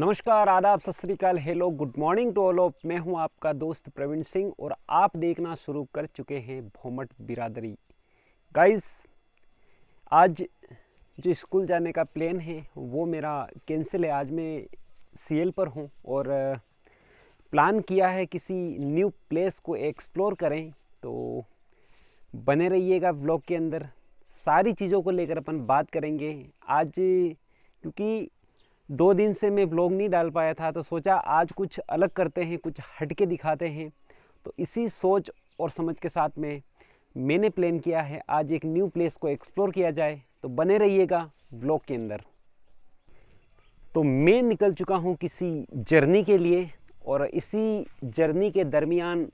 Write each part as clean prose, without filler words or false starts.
नमस्कार, आदाब, सत श्री अकाल, hello, good morning to all of. मैं हूं आपका दोस्त प्रवीण सिंह और आप देखना शुरू कर चुके हैं भोमट बिरादरी। गाइस, आज जो स्कूल जाने का प्लान है वो मेरा कैंसिल है। आज मैं सीएल पर हूं और प्लान किया है किसी न्यू प्लेस को एक्सप्लोर करें। तो बने रहिएगा व्लॉग के अंदर, सारी चीज़ों को लेकर अपन बात करेंगे आज। क्योंकि 2 दिन से मैं व्लॉग नहीं डाल पाया था तो सोचा आज कुछ अलग करते हैं, कुछ हटके दिखाते हैं। तो इसी सोच और समझ के साथ में मैंने प्लान किया है आज एक न्यू प्लेस को एक्सप्लोर किया जाए। तो बने रहिएगा व्लॉग के अंदर। तो मैं निकल चुका हूँ किसी जर्नी के लिए और इसी जर्नी के दरमियान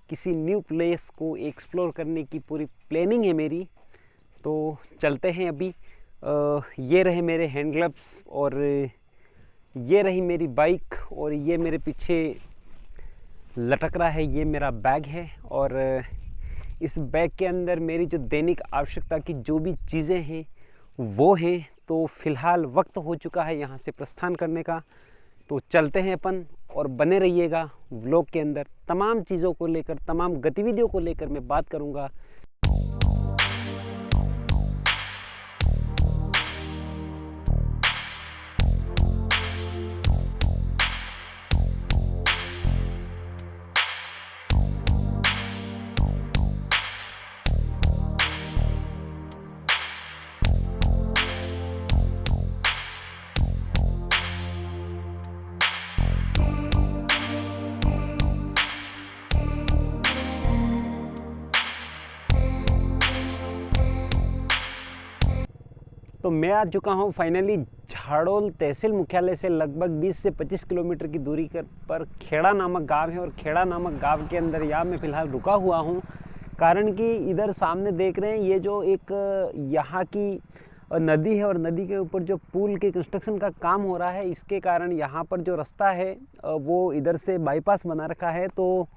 किसी न्यू प्लेस को एक्सप्लोर करने की पूरी प्लानिंग है मेरी। तो चलते हैं अभी। ये रहे मेरे हैंड ग्लव्स और ये रही मेरी बाइक और ये मेरे पीछे लटक रहा है, ये मेरा बैग है। और इस बैग के अंदर मेरी जो दैनिक आवश्यकता की जो भी चीज़ें हैं वो हैं। तो फ़िलहाल वक्त हो चुका है यहाँ से प्रस्थान करने का। तो चलते हैं अपन और बने रहिएगा व्लॉग के अंदर। तमाम चीज़ों को लेकर, तमाम गतिविधियों को लेकर मैं बात करूँगा। तो मैं आ चुका हूँ फाइनली झाड़ोल तहसील मुख्यालय से लगभग 20 से 25 किलोमीटर की दूरी पर खेड़ा नामक गांव है। और खेड़ा नामक गांव के अंदर यहाँ मैं फ़िलहाल रुका हुआ हूँ, कारण कि इधर सामने देख रहे हैं ये जो एक यहाँ की नदी है और नदी के ऊपर जो पुल के कंस्ट्रक्शन का काम हो रहा है, इसके कारण यहाँ पर जो रास्ता है वो इधर से बाईपास बना रखा है। तो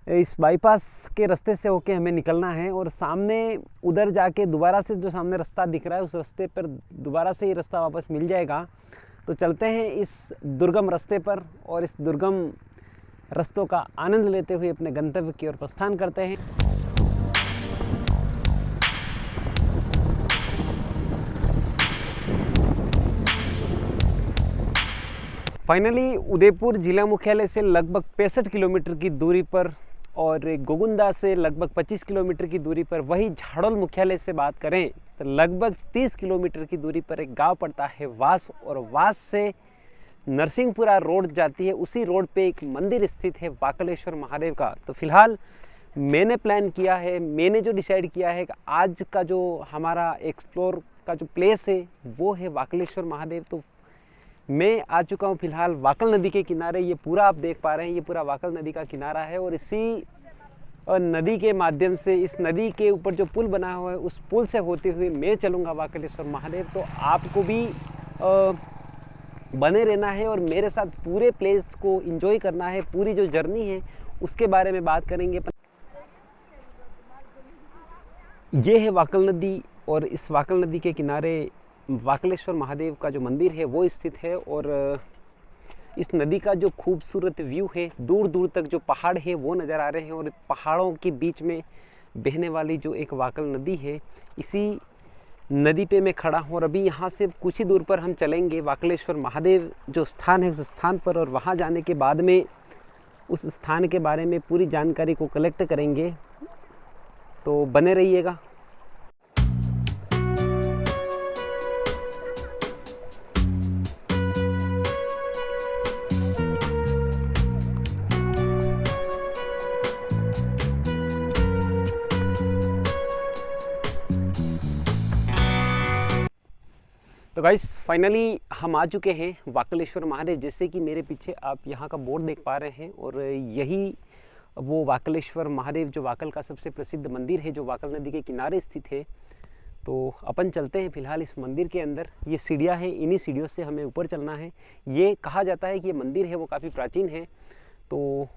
इस बाईपास के रास्ते से होके हमें निकलना है और सामने उधर जाके दोबारा से जो सामने रास्ता दिख रहा है उस रास्ते पर दोबारा से ये रास्ता वापस मिल जाएगा। तो चलते हैं इस दुर्गम रास्ते पर और इस दुर्गम रास्तों का आनंद लेते हुए अपने गंतव्य की ओर प्रस्थान करते हैं। फाइनली उदयपुर जिला मुख्यालय से लगभग 65 किलोमीटर की दूरी पर और गोगुंदा से लगभग 25 किलोमीटर की दूरी पर, वही झाड़ोल मुख्यालय से बात करें तो लगभग 30 किलोमीटर की दूरी पर एक गांव पड़ता है वास। और वास से नरसिंहपुरा रोड जाती है, उसी रोड पे एक मंदिर स्थित है वाकलेश्वर महादेव का। तो फिलहाल मैंने प्लान किया है, मैंने जो डिसाइड किया है कि आज का जो हमारा एक्सप्लोर का जो प्लेस है वो है वाकलेश्वर महादेव। तो मैं आ चुका हूँ फिलहाल वाकल नदी के किनारे। ये पूरा आप देख पा रहे हैं, ये पूरा वाकल नदी का किनारा है और इसी नदी के माध्यम से, इस नदी के ऊपर जो पुल बना हुआ है उस पुल से होते हुए मैं चलूँगा वाकलेश्वर महादेव। तो आपको भी बने रहना है और मेरे साथ पूरे प्लेस को एंजॉय करना है। पूरी जो जर्नी है उसके बारे में बात करेंगे। ये है वाकल नदी और इस वाकल नदी के किनारे वाकलेश्वर महादेव का जो मंदिर है वो स्थित है। और इस नदी का जो खूबसूरत व्यू है, दूर दूर तक जो पहाड़ है वो नज़र आ रहे हैं और पहाड़ों के बीच में बहने वाली जो एक वाकल नदी है, इसी नदी पे मैं खड़ा हूँ। और अभी यहाँ से कुछ ही दूर पर हम चलेंगे वाकलेश्वर महादेव जो स्थान है उस स्थान पर, और वहाँ जाने के बाद में उस स्थान के बारे में पूरी जानकारी को कलेक्ट करेंगे। तो बने रहिएगा। तो गाइस, फाइनली हम आ चुके हैं वाकलेश्वर महादेव। जैसे कि मेरे पीछे आप यहाँ का बोर्ड देख पा रहे हैं और यही वो वाकलेश्वर महादेव जो वाकल का सबसे प्रसिद्ध मंदिर है जो वाकल नदी के किनारे स्थित है। तो अपन चलते हैं फिलहाल इस मंदिर के अंदर। ये सीढ़ियाँ हैं, इन्हीं सीढ़ियों से हमें ऊपर चलना है। ये कहा जाता है कि ये मंदिर है वो काफ़ी प्राचीन है। तो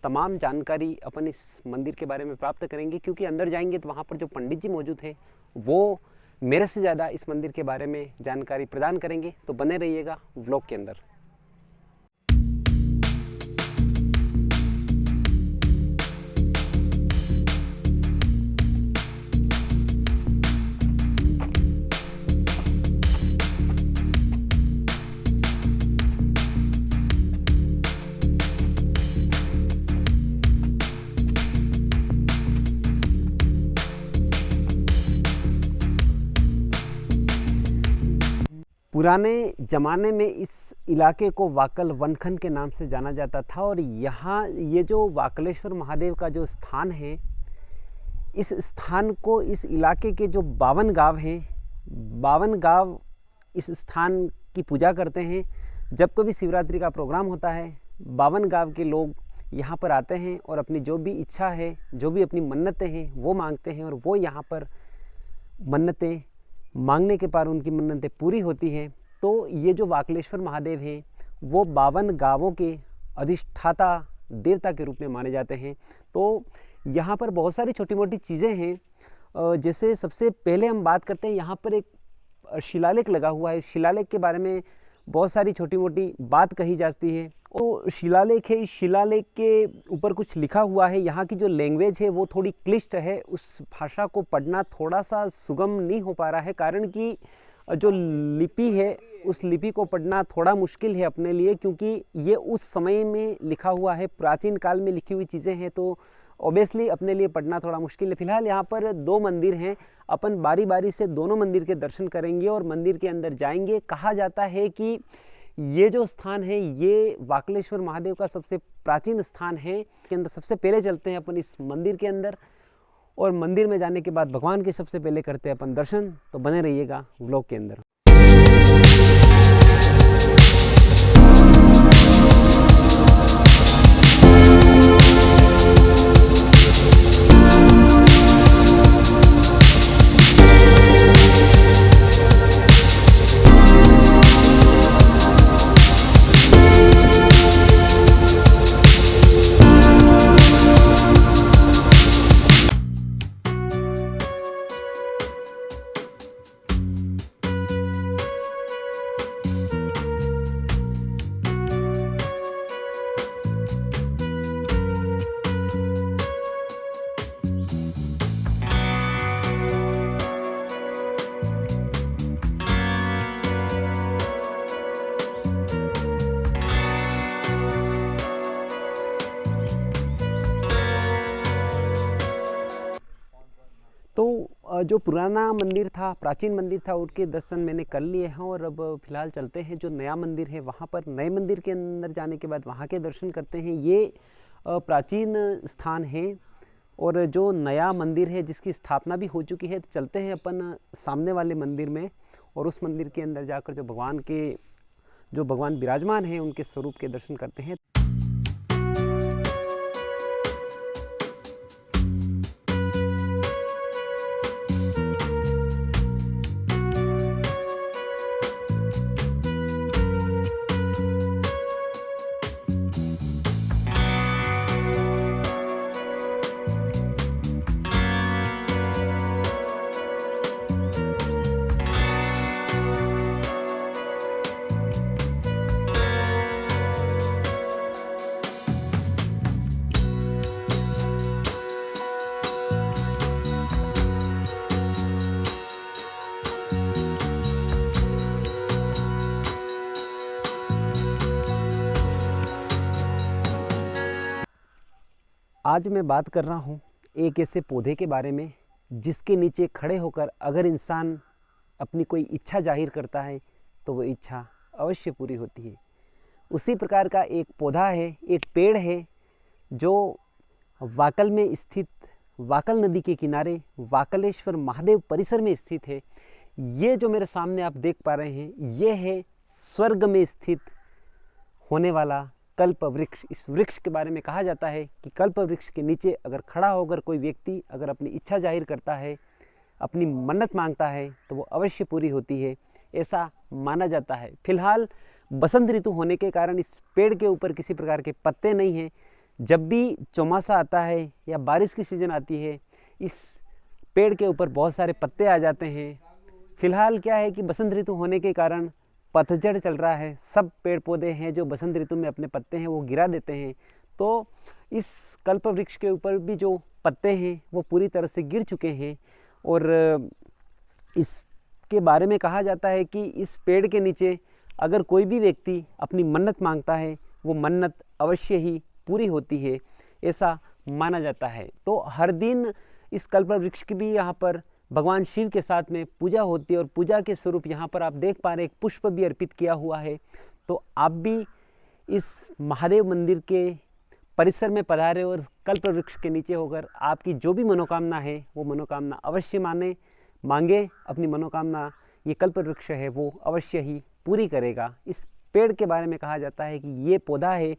तमाम जानकारी अपन इस मंदिर के बारे में प्राप्त करेंगे, क्योंकि अंदर जाएंगे तो वहाँ पर जो पंडित जी मौजूद हैं वो मेरे से ज़्यादा इस मंदिर के बारे में जानकारी प्रदान करेंगे। तो बने रहिएगा व्लॉग के अंदर। पुराने ज़माने में इस इलाके को वाकल वनखंड के नाम से जाना जाता था और यहाँ ये जो वाकलेश्वर महादेव का जो स्थान है, इस स्थान को, इस इलाके के जो 52 गांव हैं, 52 गांव इस स्थान की पूजा करते हैं। जब कभी शिवरात्रि का प्रोग्राम होता है, 52 गांव के लोग यहाँ पर आते हैं और अपनी जो भी इच्छा है, जो भी अपनी मन्नतें हैं वो मांगते हैं और वो यहाँ पर मन्नतें मांगने के बाद उनकी मन्नतें पूरी होती हैं। तो ये जो वाकलेश्वर महादेव हैं वो 52 गांवों के अधिष्ठाता देवता के रूप में माने जाते हैं। तो यहाँ पर बहुत सारी छोटी मोटी चीज़ें हैं। जैसे सबसे पहले हम बात करते हैं, यहाँ पर एक शिलालेख लगा हुआ है। शिलालेख के बारे में बहुत सारी छोटी मोटी बात कही जाती है। तो शिलालेख है, इस शिलालेख के ऊपर कुछ लिखा हुआ है। यहाँ की जो लैंग्वेज है वो थोड़ी क्लिष्ट है, उस भाषा को पढ़ना थोड़ा सा सुगम नहीं हो पा रहा है, कारण कि जो लिपि है उस लिपि को पढ़ना थोड़ा मुश्किल है अपने लिए, क्योंकि ये उस समय में लिखा हुआ है, प्राचीन काल में लिखी हुई चीज़ें हैं, तो ऑब्वियसली अपने लिए पढ़ना थोड़ा मुश्किल है। फिलहाल यहाँ पर 2 मंदिर हैं, अपन बारी बारी से दोनों मंदिर के दर्शन करेंगे और मंदिर के अंदर जाएंगे। कहा जाता है कि ये जो स्थान है ये वाकलेश्वर महादेव का सबसे प्राचीन स्थान है। के अंदर सबसे पहले चलते हैं अपन इस मंदिर के अंदर, और मंदिर में जाने के बाद भगवान के सबसे पहले करते हैं अपन दर्शन। तो बने रहिएगा व्लॉग के अंदर। तो जो पुराना मंदिर था, प्राचीन मंदिर था, उनके दर्शन मैंने कर लिए हैं और अब फिलहाल चलते हैं जो नया मंदिर है वहाँ पर। नए मंदिर के अंदर जाने के बाद वहाँ के दर्शन करते हैं। ये प्राचीन स्थान है और जो नया मंदिर है जिसकी स्थापना भी हो चुकी है। तो चलते हैं अपन सामने वाले मंदिर में और उस मंदिर के अंदर जाकर जो भगवान विराजमान हैं उनके स्वरूप के दर्शन करते हैं। आज मैं बात कर रहा हूँ एक ऐसे पौधे के बारे में जिसके नीचे खड़े होकर अगर इंसान अपनी कोई इच्छा जाहिर करता है तो वो इच्छा अवश्य पूरी होती है। उसी प्रकार का एक पौधा है, एक पेड़ है जो वाकल में स्थित, वाकल नदी के किनारे वाकलेश्वर महादेव परिसर में स्थित है। ये जो मेरे सामने आप देख पा रहे हैं ये है स्वर्ग में स्थित होने वाला कल्प वृक्ष। इस वृक्ष के बारे में कहा जाता है कि कल्प वृक्ष के नीचे अगर खड़ा होकर कोई व्यक्ति अगर अपनी इच्छा जाहिर करता है, अपनी मन्नत मांगता है तो वो अवश्य पूरी होती है, ऐसा माना जाता है। फिलहाल बसंत ऋतु होने के कारण इस पेड़ के ऊपर किसी प्रकार के पत्ते नहीं हैं। जब भी चौमासा आता है या बारिश की सीज़न आती है इस पेड़ के ऊपर बहुत सारे पत्ते आ जाते हैं। फिलहाल क्या है कि बसंत ऋतु होने के कारण पतझड़ चल रहा है, सब पेड़ पौधे हैं जो बसंत ऋतु में अपने पत्ते हैं वो गिरा देते हैं। तो इस कल्प वृक्ष के ऊपर भी जो पत्ते हैं वो पूरी तरह से गिर चुके हैं और इसके बारे में कहा जाता है कि इस पेड़ के नीचे अगर कोई भी व्यक्ति अपनी मन्नत मांगता है वो मन्नत अवश्य ही पूरी होती है, ऐसा माना जाता है। तो हर दिन इस कल्प वृक्ष की भी यहाँ पर भगवान शिव के साथ में पूजा होती है और पूजा के स्वरूप यहाँ पर आप देख पा रहे हैं एक पुष्प भी अर्पित किया हुआ है। तो आप भी इस महादेव मंदिर के परिसर में पधारे और कल्प वृक्ष के नीचे होकर आपकी जो भी मनोकामना है वो मनोकामना अवश्य मांगे। अपनी मनोकामना ये कल्प वृक्ष है वो अवश्य ही पूरी करेगा। इस पेड़ के बारे में कहा जाता है कि ये पौधा है,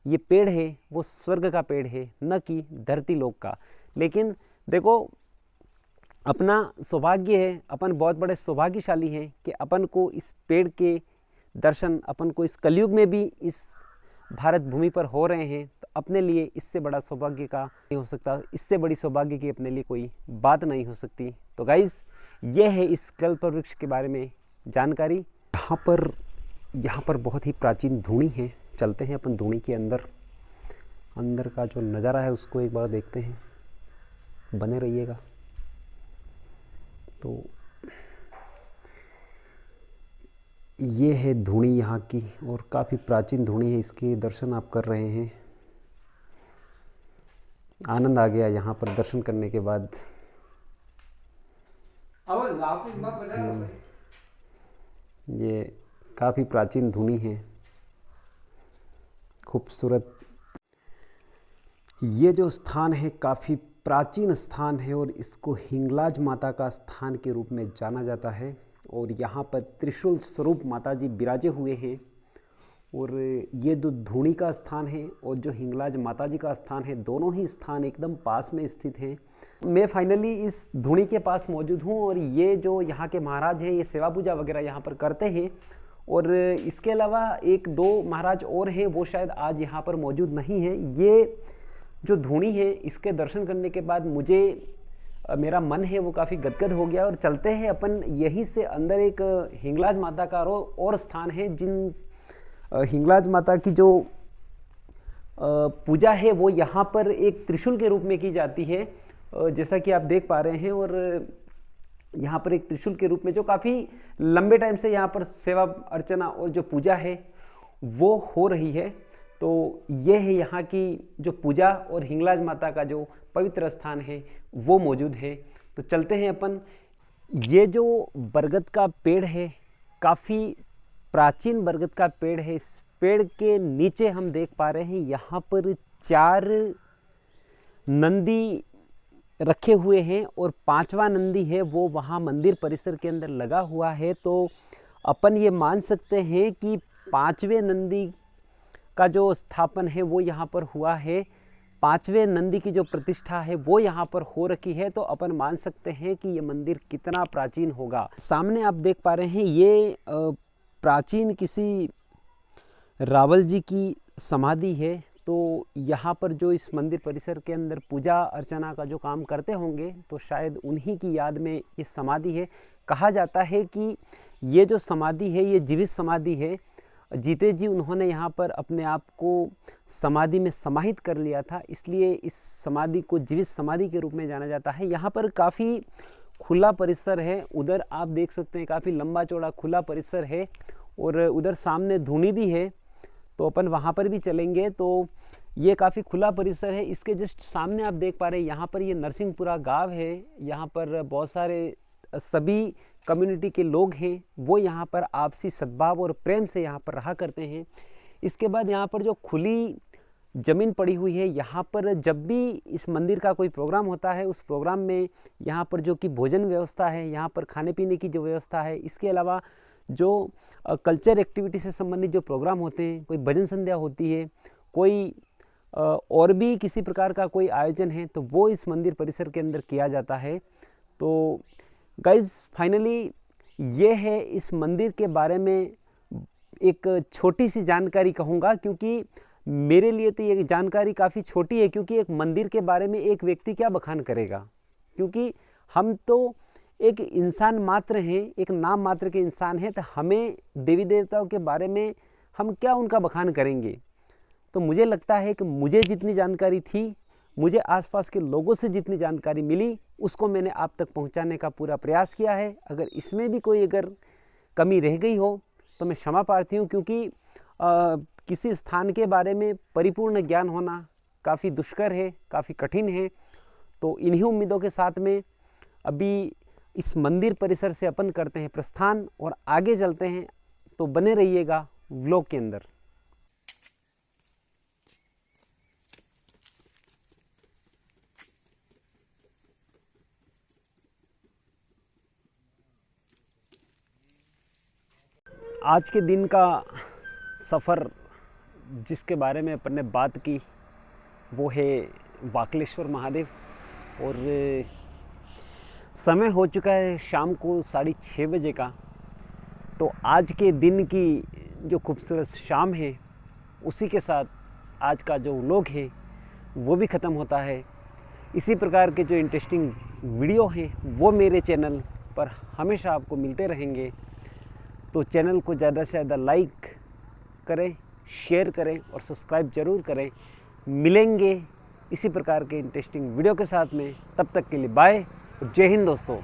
ये पेड़ है वो स्वर्ग का पेड़ है, न कि धरती लोक का। लेकिन देखो, अपना सौभाग्य है, अपन बहुत बड़े सौभाग्यशाली हैं कि अपन को इस पेड़ के दर्शन अपन को इस कलयुग में भी इस भारत भूमि पर हो रहे हैं। तो अपने लिए इससे बड़ा सौभाग्य का नहीं हो सकता, इससे बड़ी सौभाग्य की अपने लिए कोई बात नहीं हो सकती। तो गाइज़, ये है इस कल्प वृक्ष के बारे में जानकारी। यहाँ पर बहुत ही प्राचीन धूनी है। चलते हैं अपन धूनी के अंदर का जो नज़ारा है उसको एक बार देखते हैं। बने रहिएगा। तो ये है धूनी यहाँ की और काफ़ी प्राचीन धूनी है। इसके दर्शन आप कर रहे हैं। आनंद आ गया यहाँ पर दर्शन करने के बाद। ये काफ़ी प्राचीन धूनी है, खूबसूरत। ये जो स्थान है काफ़ी प्राचीन स्थान है और इसको हिंगलाज माता का स्थान के रूप में जाना जाता है। और यहाँ पर त्रिशूल स्वरूप माता जी विराजे हुए हैं। और ये जो धूनी का स्थान है और जो हिंगलाज माता जी का स्थान है, दोनों ही स्थान एकदम पास में स्थित हैं। मैं फाइनली इस धूनी के पास मौजूद हूँ और ये जो यहाँ के महाराज हैं ये सेवा पूजा वगैरह यहाँ पर करते हैं। और इसके अलावा एक दो महाराज और हैं, वो शायद आज यहाँ पर मौजूद नहीं है। ये जो धूनी है इसके दर्शन करने के बाद मेरा मन है वो काफ़ी गदगद हो गया। और चलते हैं अपन यहीं से अंदर। एक हिंगलाज माता का और स्थान है, जिन हिंगलाज माता की जो पूजा है वो यहाँ पर एक त्रिशूल के रूप में की जाती है, जैसा कि आप देख पा रहे हैं। और यहाँ पर एक त्रिशूल के रूप में जो काफ़ी लंबे टाइम से यहाँ पर सेवा अर्चना और जो पूजा है वो हो रही है। तो ये है यहाँ की जो पूजा और हिंगलाज माता का जो पवित्र स्थान है वो मौजूद है। तो चलते हैं अपन। ये जो बरगद का पेड़ है, काफ़ी प्राचीन बरगद का पेड़ है। इस पेड़ के नीचे हम देख पा रहे हैं यहाँ पर 4 नंदी रखे हुए हैं और 5वां नंदी है वो वहाँ मंदिर परिसर के अंदर लगा हुआ है। तो अपन ये मान सकते हैं कि 5वें नंदी का जो स्थापन है वो यहाँ पर हुआ है, 5वें नंदी की जो प्रतिष्ठा है वो यहाँ पर हो रखी है। तो अपन मान सकते हैं कि ये मंदिर कितना प्राचीन होगा। सामने आप देख पा रहे हैं ये प्राचीन किसी रावल जी की समाधि है। तो यहाँ पर जो इस मंदिर परिसर के अंदर पूजा अर्चना का जो काम करते होंगे तो शायद उन्हीं की याद में ये समाधि है। कहा जाता है कि ये जो समाधि है ये जीवित समाधि है। जीते जी उन्होंने यहाँ पर अपने आप को समाधि में समाहित कर लिया था, इसलिए इस समाधि को जीवित समाधि के रूप में जाना जाता है। यहाँ पर काफ़ी खुला परिसर है। उधर आप देख सकते हैं काफ़ी लंबा चौड़ा खुला परिसर है और उधर सामने धूनी भी है। तो अपन वहाँ पर भी चलेंगे। तो ये काफ़ी खुला परिसर है। इसके जस्ट सामने आप देख पा रहे हैं यहाँ पर ये नरसिंहपुरा गांव है। यहाँ पर बहुत सारे सभी कम्युनिटी के लोग हैं, वो यहाँ पर आपसी सद्भाव और प्रेम से यहाँ पर रहा करते हैं। इसके बाद यहाँ पर जो खुली ज़मीन पड़ी हुई है, यहाँ पर जब भी इस मंदिर का कोई प्रोग्राम होता है उस प्रोग्राम में यहाँ पर जो कि भोजन व्यवस्था है, यहाँ पर खाने पीने की जो व्यवस्था है, इसके अलावा जो कल्चर एक्टिविटी से संबंधित जो प्रोग्राम होते हैं, कोई भजन संध्या होती है, कोई और भी किसी प्रकार का कोई आयोजन है, तो वो इस मंदिर परिसर के अंदर किया जाता है। तो गाइज फाइनली ये है इस मंदिर के बारे में एक छोटी सी जानकारी कहूँगा, क्योंकि मेरे लिए तो ये जानकारी काफ़ी छोटी है। क्योंकि एक मंदिर के बारे में एक व्यक्ति क्या बखान करेगा, क्योंकि हम तो एक इंसान मात्र हैं, एक नाम मात्र के इंसान हैं। तो हमें देवी देवताओं के बारे में हम क्या उनका बखान करेंगे। तो मुझे लगता है कि मुझे जितनी जानकारी थी, मुझे आसपास के लोगों से जितनी जानकारी मिली, उसको मैंने आप तक पहुंचाने का पूरा प्रयास किया है। अगर इसमें भी कोई अगर कमी रह गई हो तो मैं क्षमा प्रार्थी हूँ, क्योंकि किसी स्थान के बारे में परिपूर्ण ज्ञान होना काफ़ी दुष्कर है, काफ़ी कठिन है। तो इन्हीं उम्मीदों के साथ में अभी इस मंदिर परिसर से अपन करते हैं प्रस्थान और आगे चलते हैं, तो बने रहिएगा व्लॉग के अंदर। आज के दिन का सफ़र जिसके बारे में अपन ने बात की वो है वाकलेश्वर महादेव। और समय हो चुका है शाम को 6:30 बजे का। तो आज के दिन की जो खूबसूरत शाम है उसी के साथ आज का जो व्लॉग है वो भी ख़त्म होता है। इसी प्रकार के जो इंटरेस्टिंग वीडियो हैं वो मेरे चैनल पर हमेशा आपको मिलते रहेंगे। तो चैनल को ज़्यादा से ज़्यादा लाइक करें, शेयर करें और सब्सक्राइब ज़रूर करें। मिलेंगे इसी प्रकार के इंटरेस्टिंग वीडियो के साथ में, तब तक के लिए बाय और जय हिंद दोस्तों।